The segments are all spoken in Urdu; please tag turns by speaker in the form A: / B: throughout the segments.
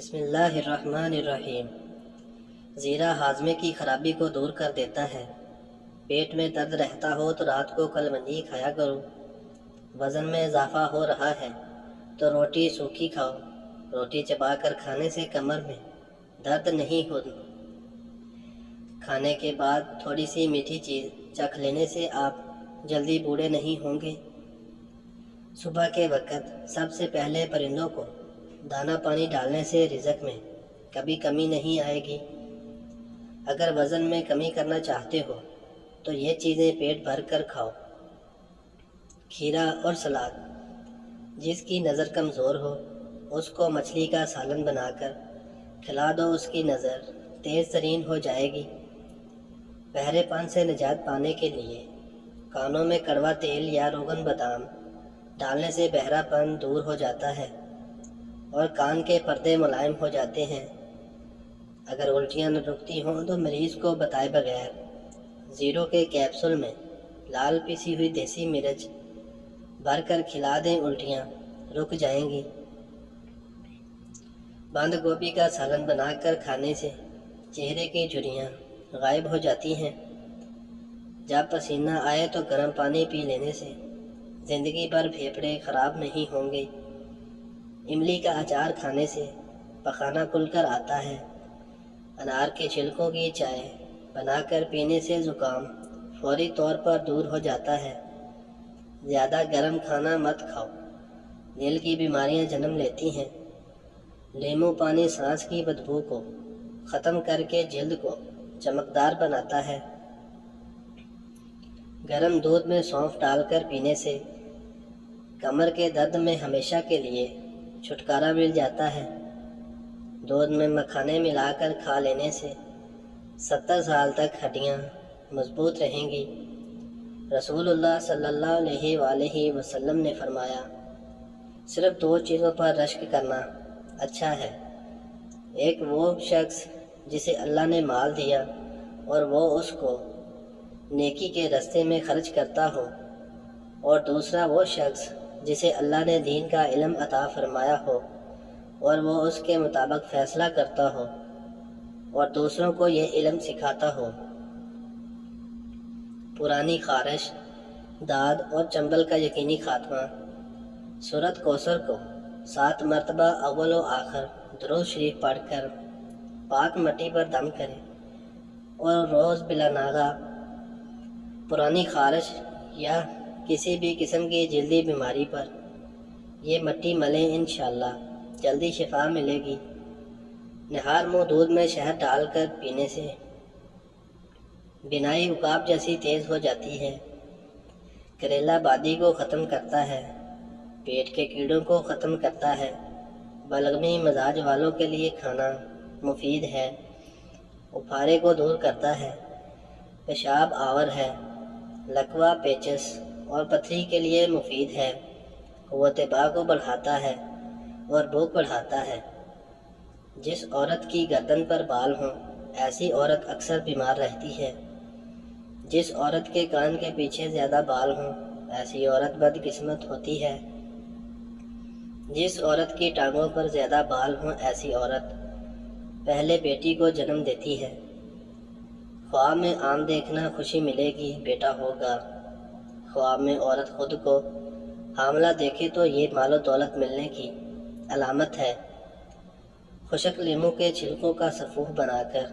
A: بسم اللہ الرحمن الرحیم۔ زیرہ ہاضمے کی خرابی کو دور کر دیتا ہے۔ پیٹ میں درد رہتا ہو تو رات کو کلونجی کھایا کرو۔ وزن میں اضافہ ہو رہا ہے تو روٹی سوکھی کھاؤ۔ روٹی چبا کر کھانے سے کمر میں درد نہیں ہوتا۔ کھانے کے بعد تھوڑی سی میٹھی چیز چکھ لینے سے آپ جلدی بوڑھے نہیں ہوں گے۔ صبح کے وقت سب سے پہلے پرندوں کو دانہ پانی ڈالنے سے رزق میں کبھی کمی نہیں آئے گی۔ اگر وزن میں کمی کرنا چاہتے ہو تو یہ چیزیں پیٹ بھر کر کھاؤ۔ کھیرا اور سلاد۔ جس کی نظر کمزور ہو اس کو مچھلی کا سالن بنا کر کھلا دو، اس کی نظر تیز ترین ہو جائے گی۔ بہرے پن سے نجات پانے کے لیے کانوں میں کڑوا تیل یا روغن بادام ڈالنے سے بہرا پن دور ہو جاتا ہے اور کان کے پردے ملائم ہو جاتے ہیں۔ اگر الٹیاں نہ رکتی ہوں تو مریض کو بتائے بغیر زیرو کے کیپسول میں لال پیسی ہوئی دیسی مرچ بھر کر کھلا دیں، الٹیاں رک جائیں گی۔ بند گوبھی کا سالن بنا کر کھانے سے چہرے کی جھریاں غائب ہو جاتی ہیں۔ جب پسینہ آئے تو گرم پانی پی لینے سے زندگی بھر پھیپھڑے خراب نہیں ہوں گے۔ املی کا اچار کھانے سے پخانہ کھل کر آتا ہے۔ انار کے چھلکوں کی چائے بنا کر پینے سے زکام فوری طور پر دور ہو جاتا ہے۔ زیادہ گرم کھانا مت کھاؤ، دل کی بیماریاں جنم لیتی ہیں۔ لیمو پانی سانس کی بدبو کو ختم کر کے جلد کو چمکدار بناتا ہے۔ گرم دودھ میں سونف ڈال کر پینے سے کمر کے درد میں ہمیشہ کے لیے چھٹکارا مل جاتا ہے۔ دودھ میں مکھانے ملا کر کھا لینے سے 70 سال تک ہڈیاں مضبوط رہیں گی۔ رسول اللہ صلی اللہ علیہ وآلہ وسلم نے فرمایا، صرف 2 چیزوں پر رشک کرنا اچھا ہے۔ ایک وہ شخص جسے اللہ نے مال دیا اور وہ اس کو نیکی کے راستے میں خرچ کرتا ہو، اور دوسرا وہ شخص جسے اللہ نے دین کا علم عطا فرمایا ہو اور وہ اس کے مطابق فیصلہ کرتا ہو اور دوسروں کو یہ علم سکھاتا ہو۔ پرانی خارش، داد اور چنبل کا یقینی خاتمہ۔ سورۃ کوثر کو 7 مرتبہ اول و آخر درود شریف پڑھ کر پاک مٹی پر دم کریں اور روز بلا ناغہ پرانی خارش یا کسی بھی قسم کی جلدی بیماری پر یہ مٹی ملیں، انشاءاللہ جلدی شفا ملے گی۔ نہار منہ دودھ میں شہد ڈال کر پینے سے بینائی عقاب جیسی تیز ہو جاتی ہے۔ کریلا بادی کو ختم کرتا ہے، پیٹ کے کیڑوں کو ختم کرتا ہے۔ بلغمی مزاج والوں کے لیے کھانا مفید ہے، اپھارے کو دور کرتا ہے۔ پیشاب آور ہے، لکوہ، پیچس اور پتھری کے لیے مفید ہے۔ قوت باہ کو بڑھاتا ہے اور بھوک بڑھاتا ہے۔ جس عورت کی گردن پر بال ہوں ایسی عورت اکثر بیمار رہتی ہے۔ جس عورت کے کان کے پیچھے زیادہ بال ہوں ایسی عورت بد قسمت ہوتی ہے۔ جس عورت کی ٹانگوں پر زیادہ بال ہوں ایسی عورت پہلے بیٹی کو جنم دیتی ہے۔ خواب میں آم دیکھنا خوشی ملے گی، بیٹا ہوگا۔ خواب میں عورت خود کو حاملہ دیکھے تو یہ مال و دولت ملنے کی علامت ہے۔ خشک لیموں کے چھلکوں کا سفوح بنا کر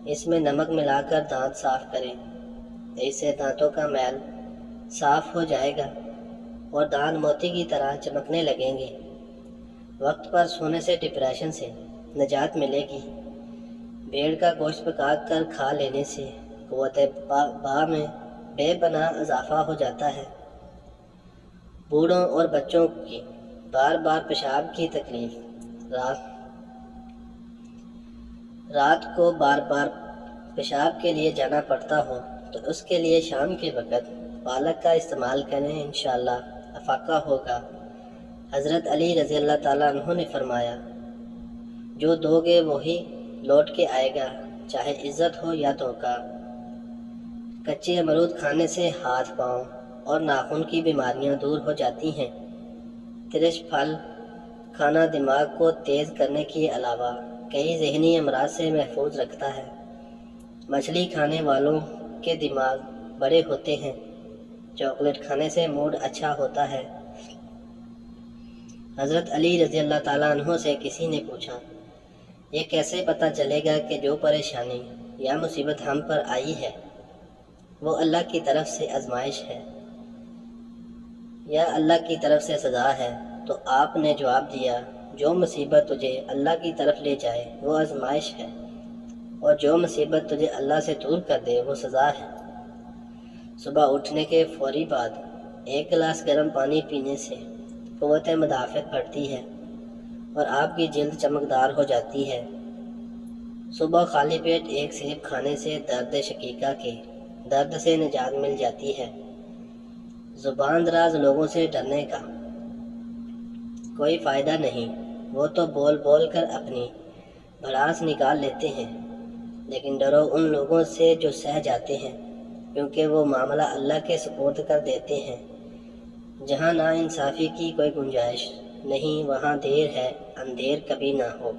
A: اس میں نمک ملا کر دانت صاف کریں، اس سے دانتوں کا میل صاف ہو جائے گا اور دانت موتی کی طرح چمکنے لگیں گے۔ وقت پر سونے سے ڈپریشن سے نجات ملے گی۔ بھیڑ کا گوشت پکا کر کھا لینے سے قوت باہ میں بے پناہ اضافہ ہو جاتا ہے۔ بوڑھوں اور بچوں کی بار بار پیشاب کی تکلیف، رات کو بار بار پیشاب کے لیے جانا پڑتا ہو تو اس کے لیے شام کے وقت پالک کا استعمال کریں، انشاءاللہ افاقہ ہوگا۔ حضرت علی رضی اللہ تعالیٰ عنہ نے فرمایا، جو دو گے وہی لوٹ کے آئے گا، چاہے عزت ہو یا دھوکہ۔ کچے امرود کھانے سے ہاتھ، پاؤں اور ناخن کی بیماریاں دور ہو جاتی ہیں۔ ترش پھل کھانا دماغ کو تیز کرنے کے علاوہ کئی ذہنی امراض سے محفوظ رکھتا ہے۔ مچھلی کھانے والوں کے دماغ بڑے ہوتے ہیں۔ چاکلیٹ کھانے سے موڈ اچھا ہوتا ہے۔ حضرت علی رضی اللہ تعالیٰ عنہ سے کسی نے پوچھا، یہ کیسے پتہ چلے گا کہ جو پریشانی یا مصیبت ہم پر آئی ہے وہ اللہ کی طرف سے آزمائش ہے یا اللہ کی طرف سے سزا ہے؟ تو آپ نے جواب دیا، جو مصیبت تجھے اللہ کی طرف لے جائے وہ آزمائش ہے، اور جو مصیبت تجھے اللہ سے دور کر دے وہ سزا ہے۔ صبح اٹھنے کے فوری بعد 1 گلاس گرم پانی پینے سے قوت مدافعت بڑھتی ہے اور آپ کی جلد چمکدار ہو جاتی ہے۔ صبح خالی پیٹ 1 سیب کھانے سے درد شقیقہ کے درد سے نجات مل جاتی ہے۔ زبان دراز لوگوں سے ڈرنے کا کوئی فائدہ نہیں، وہ تو بول بول کر اپنی بھڑاس نکال لیتے ہیں، لیکن ڈرو ان لوگوں سے جو سہ جاتے ہیں، کیونکہ وہ معاملہ اللہ کے سپرد کر دیتے ہیں۔ جہاں نا انصافی کی کوئی گنجائش نہیں وہاں دیر ہے اندھیر کبھی نہ ہو۔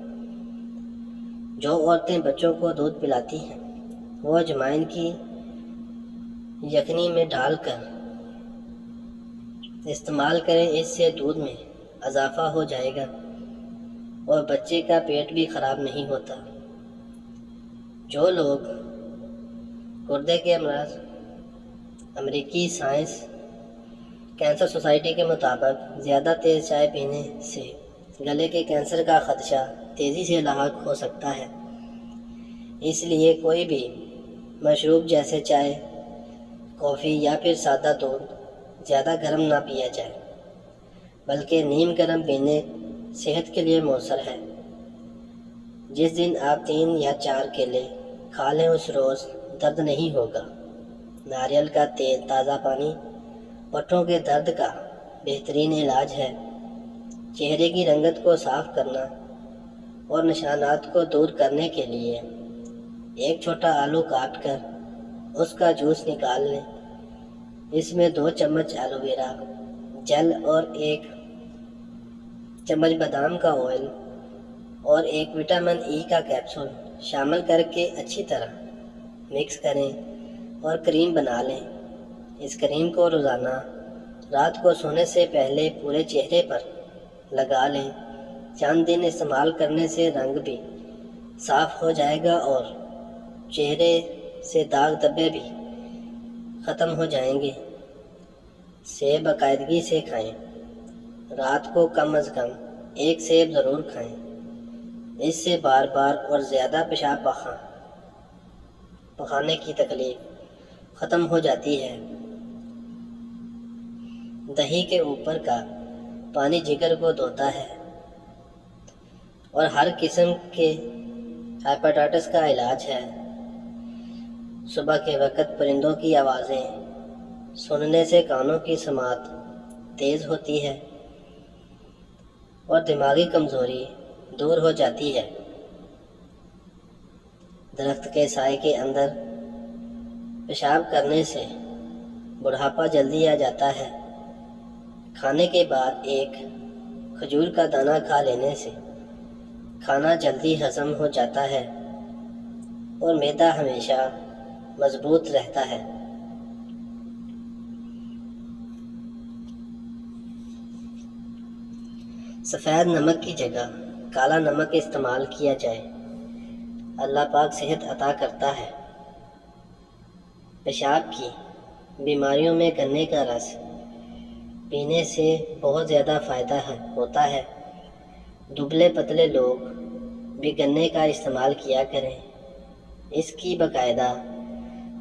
A: جو عورتیں بچوں کو دودھ پلاتی ہیں وہ اجوائن کی یخنی میں ڈال کر استعمال کریں، اس سے دودھ میں اضافہ ہو جائے گا اور بچے کا پیٹ بھی خراب نہیں ہوتا۔ جو لوگ گردے کے امراض، امریکی سائنس کینسر سوسائٹی کے مطابق زیادہ تیز چائے پینے سے گلے کے کینسر کا خدشہ تیزی سے لاحق ہو سکتا ہے۔ اس لیے کوئی بھی مشروب جیسے چائے، کافی یا پھر سادہ دودھ زیادہ گرم نہ پیا جائے، بلکہ نیم گرم پینے صحت کے لیے مؤثر ہے۔ جس دن آپ 3 یا 4 کیلے کھا لیں اس روز درد نہیں ہوگا۔ ناریل کا تیل، تازہ پانی پٹھوں کے درد کا بہترین علاج ہے۔ چہرے کی رنگت کو صاف کرنا اور نشانات کو دور کرنے کے لیے 1 چھوٹا آلو کاٹ کر اس کا جوس نکال لیں، اس میں 2 چمچ ایلو ویرا جل اور 1 چمچ بادام کا آئل اور 1 وٹامن ای کا کیپسول شامل کر کے اچھی طرح مکس کریں اور کریم بنا لیں۔ اس کریم کو روزانہ رات کو سونے سے پہلے پورے چہرے پر لگا لیں۔ چند دن استعمال کرنے سے رنگ بھی صاف ہو جائے گا اور چہرے سے داغ دھبے بھی ختم ہو جائیں گے۔ سیب باقاعدگی سے کھائیں۔ رات کو کم از کم 1 سیب ضرور کھائیں۔ اس سے بار بار اور زیادہ پیشاب پخانے کی تکلیف ختم ہو جاتی ہے۔ دہی کے اوپر کا پانی جگر کو دھوتا ہے اور ہر قسم کے ہیپاٹائٹس کا علاج ہے۔ صبح کے وقت پرندوں کی آوازیں سننے سے کانوں کی سماعت تیز ہوتی ہے اور دماغی کمزوری دور ہو جاتی ہے۔ درخت کے سائے کے اندر پیشاب کرنے سے بڑھاپا جلدی آ جاتا ہے۔ کھانے کے بعد 1 کھجور کا دانہ کھا لینے سے کھانا جلدی ہضم ہو جاتا ہے اور معدہ ہمیشہ مضبوط رہتا ہے۔ سفید نمک کی جگہ کالا نمک استعمال کیا جائے، اللہ پاک صحت عطا کرتا ہے۔ پیشاب کی بیماریوں میں گنے کا رس پینے سے بہت زیادہ فائدہ ہوتا ہے۔ دبلے پتلے لوگ بھی گنے کا استعمال کیا کریں۔ اس کی باقاعدہ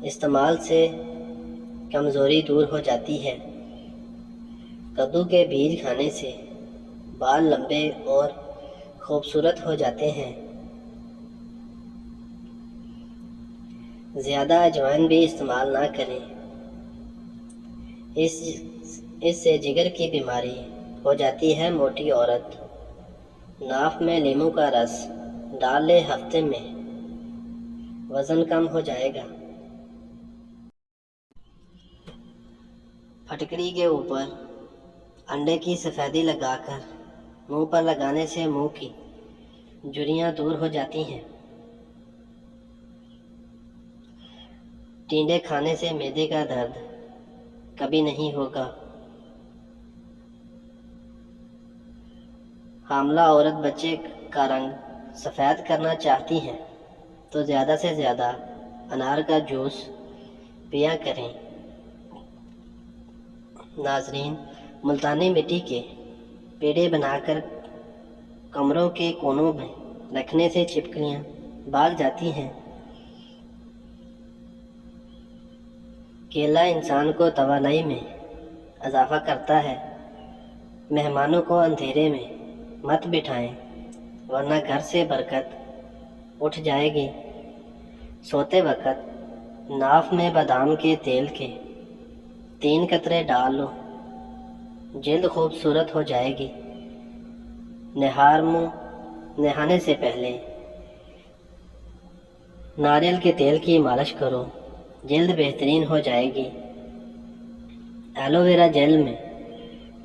A: استعمال سے کمزوری دور ہو جاتی ہے۔ کدو کے بیج کھانے سے بال لمبے اور خوبصورت ہو جاتے ہیں۔ زیادہ اجوائن بھی استعمال نہ کریں، اس سے جگر کی بیماری ہو جاتی ہے۔ موٹی عورت ناف میں لیموں کا رس ڈال لے، ہفتے میں وزن کم ہو جائے گا۔ پھٹکڑی کے اوپر انڈے کی سفیدی لگا کر منہ پر لگانے سے منہ کی جھریاں دور ہو جاتی ہیں۔ ٹینڈے کھانے سے معدے کا درد کبھی نہیں ہوگا۔ حاملہ عورت بچے کا رنگ سفید کرنا چاہتی ہیں تو زیادہ سے زیادہ انار کا جوس پیا کریں۔ ناظرین، ملتانی مٹی کے پیڑے بنا کر کمروں کے کونوں میں رکھنے سے چھپکلیاں بھاگ جاتی ہیں۔ کیلا انسان کو توانائی میں اضافہ کرتا ہے۔ مہمانوں کو اندھیرے میں مت بٹھائیں ورنہ گھر سے برکت اٹھ جائے گی۔ سوتے وقت ناف میں بادام کے تیل کے 3 قطرے ڈال لو، جلد خوبصورت ہو جائے گی۔ نہانے سے پہلے ناریل کے تیل کی مالش کرو، جلد بہترین ہو جائے گی۔ ایلو ویرا جیل میں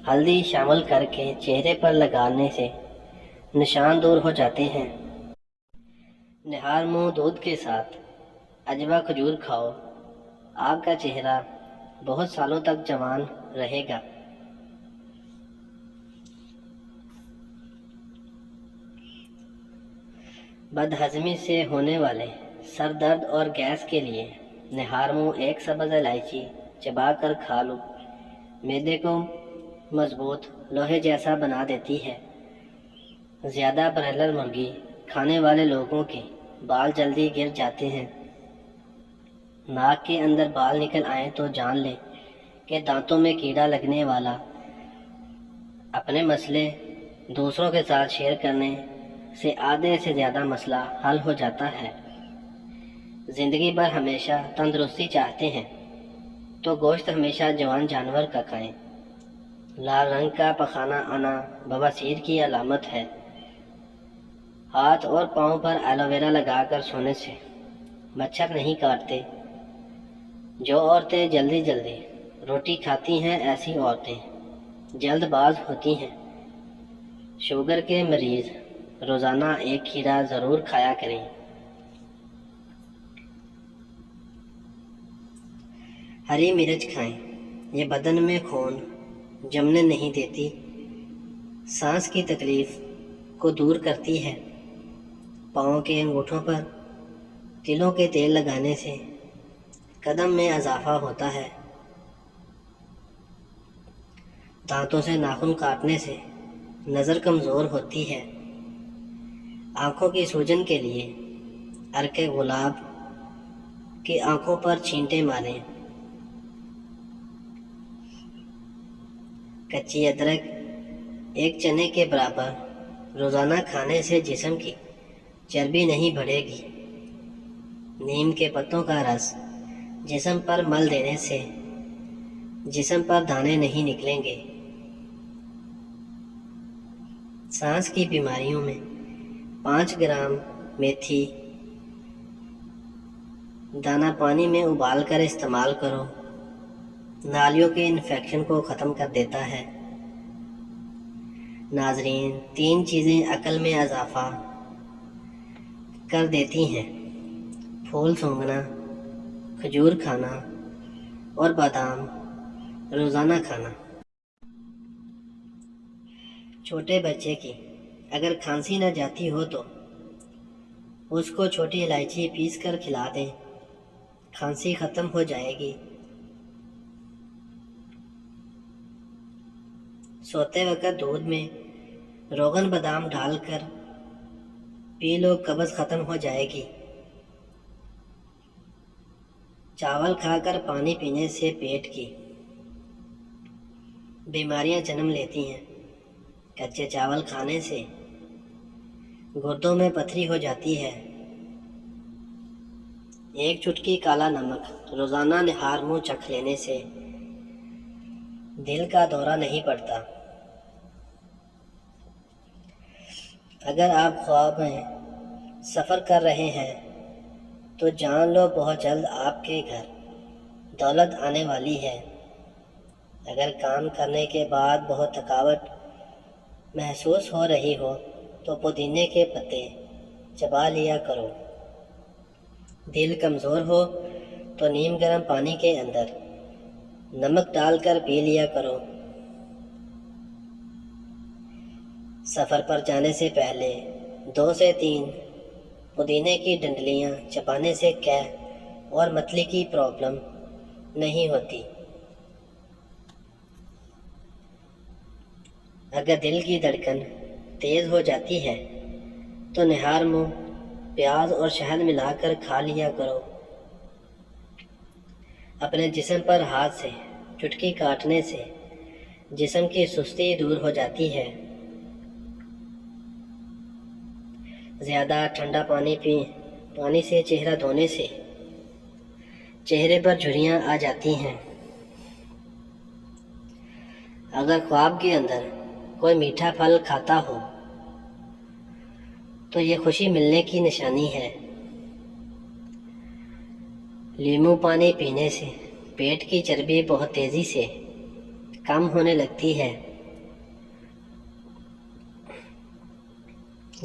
A: ہلدی شامل کر کے چہرے پر لگانے سے نشان دور ہو جاتے ہیں۔ نہار منہ دودھ کے ساتھ عجوا کھجور کھاؤ، آپ کا چہرہ بہت سالوں تک جوان رہے گا۔ بدہضمی سے ہونے والے سر درد اور گیس کے لیے نہار منہ 1 سبز الائچی چبا کر کھا لو، معدے کو مضبوط لوہے جیسا بنا دیتی ہے۔ زیادہ برائلر مرغی کھانے والے لوگوں کے بال جلدی گر جاتے ہیں۔ ناک کے اندر بال نکل آئیں تو جان لیں کہ دانتوں میں کیڑا لگنے والا۔ اپنے مسئلے دوسروں کے ساتھ شیئر کرنے سے آدھے سے زیادہ مسئلہ حل ہو جاتا ہے۔ زندگی بھر ہمیشہ تندرستی چاہتے ہیں تو گوشت ہمیشہ جوان جانور کا کھائیں۔ لال رنگ کا پخانہ آنا بواسیر کی علامت ہے۔ ہاتھ اور پاؤں پر ایلو ویرا لگا کر سونے سے مچھر نہیں کاٹتے۔ جو عورتیں جلدی روٹی کھاتی ہیں، ایسی عورتیں جلد باز ہوتی ہیں۔ شوگر کے مریض روزانہ 1 کھیرا ضرور کھایا کریں۔ ہری مرچ کھائیں، یہ بدن میں خون جمنے نہیں دیتی، سانس کی تکلیف کو دور کرتی ہے۔ پاؤں کے انگوٹھوں پر تلوں کے تیل لگانے سے قدم میں اضافہ ہوتا ہے۔ دانتوں سے ناخن کاٹنے سے نظر کمزور ہوتی ہے۔ آنکھوں کی سوجن کے لیے عرق گلاب کی آنکھوں پر چھینٹے ماریں۔ کچی ادرک 1 چنے کے برابر روزانہ کھانے سے جسم کی چربی نہیں بڑھے گی۔ نیم کے پتوں کا رس جسم پر مل دینے سے جسم پر دانے نہیں نکلیں گے۔ سانس کی بیماریوں میں 5 گرام میتھی دانہ پانی میں ابال کر استعمال کرو، نالیوں کے انفیکشن کو ختم کر دیتا ہے۔ ناظرین، 3 چیزیں عقل میں اضافہ کر دیتی ہیں: پھول سونگھنا، کھجور کھانا اور بادام روزانہ کھانا۔ چھوٹے بچے کی اگر کھانسی نہ جاتی ہو تو اس کو چھوٹی الائچی پیس کر کھلا دیں، کھانسی ختم ہو جائے گی۔ سوتے وقت دودھ میں روغن بادام ڈال کر پی لو، قبض ختم ہو جائے گی۔ چاول کھا کر پانی پینے سے پیٹ کی بیماریاں جنم لیتی ہیں۔ کچے چاول کھانے سے گردوں میں پتھری ہو جاتی ہے۔ 1 چٹکی کالا نمک روزانہ نہار منہ چکھ لینے سے دل کا دورہ نہیں پڑتا۔ اگر آپ خواب میں سفر کر رہے ہیں تو جان لو بہت جلد آپ کے گھر دولت آنے والی ہے۔ اگر کام کرنے کے بعد بہت تھکاوٹ محسوس ہو رہی ہو تو پودینے کے پتے چبا لیا کرو۔ دل کمزور ہو تو نیم گرم پانی کے اندر نمک ڈال کر پی لیا کرو۔ سفر پر جانے سے پہلے 2 سے 3 پودینے کی ڈنڈلیاں چبانے سے قے اور متلی کی پرابلم نہیں ہوتی۔ اگر دل کی دھڑکن تیز ہو جاتی ہے تو نہار منہ پیاز اور شہد ملا کر کھا لیا کرو۔ اپنے جسم پر ہاتھ سے چٹکی کاٹنے سے جسم کی سستی دور ہو جاتی ہے۔ زیادہ ٹھنڈا پانی سے چہرہ دھونے سے چہرے پر جھریاں آ جاتی ہیں۔ اگر خواب کے اندر کوئی میٹھا پھل کھاتا ہو تو یہ خوشی ملنے کی نشانی ہے۔ لیمو پانی پینے سے پیٹ کی چربی بہت تیزی سے کم ہونے لگتی ہے۔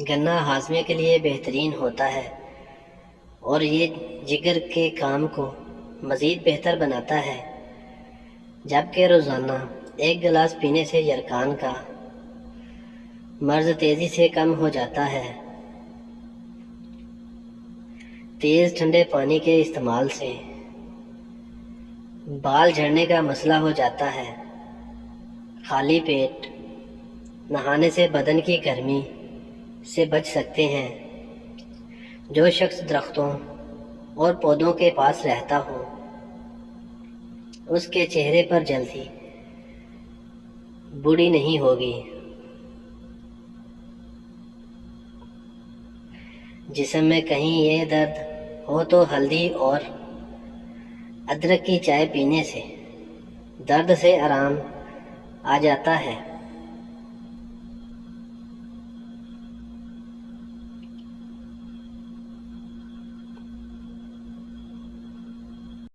A: گنا ہاضمے کے لیے بہترین ہوتا ہے اور یہ جگر کے کام کو مزید بہتر بناتا ہے، جبکہ روزانہ 1 گلاس پینے سے یرقان کا مرض تیزی سے کم ہو جاتا ہے۔ تیز ٹھنڈے پانی کے استعمال سے بال جھڑنے کا مسئلہ ہو جاتا ہے۔ خالی پیٹ نہانے سے بدن کی گرمی سے بچ سکتے ہیں۔ جو شخص درختوں اور پودوں کے پاس رہتا ہو اس کے چہرے پر جلدی بوڑھی نہیں ہوگی۔ جسم میں کہیں یہ درد ہو تو ہلدی اور ادرک کی چائے پینے سے درد سے آرام آ جاتا ہے۔